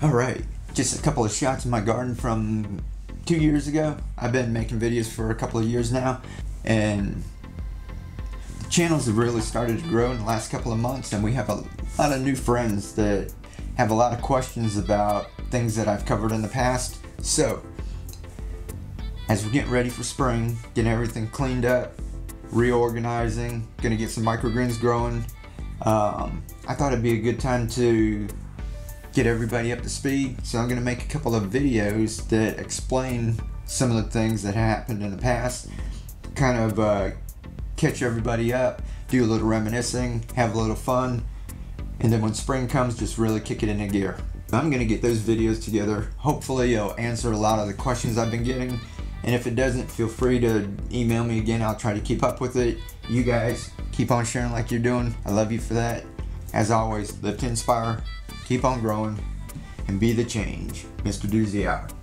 Alright, just a couple of shots of my garden from 2 years ago. I've been making videos for a couple of years now, and the channels have really started to grow in the last couple of months, and we have a lot of new friends that have a lot of questions about things that I've covered in the past. So, as we're getting ready for spring, getting everything cleaned up, reorganizing, gonna get some microgreens growing, I thought it'd be a good time to get everybody up to speed. So I'm gonna make a couple of videos that explain some of the things that happened in the past, kind of catch everybody up, do a little reminiscing, have a little fun, and then when spring comes, just really kick it into gear. I'm gonna get those videos together. Hopefully it'll answer a lot of the questions I've been getting, and if it doesn't, feel free to email me again. I'll try to keep up with it. You guys keep on sharing like you're doing. I love you for that. As always, live to inspire, keep on growing, and be the change. Mr. Doozy out.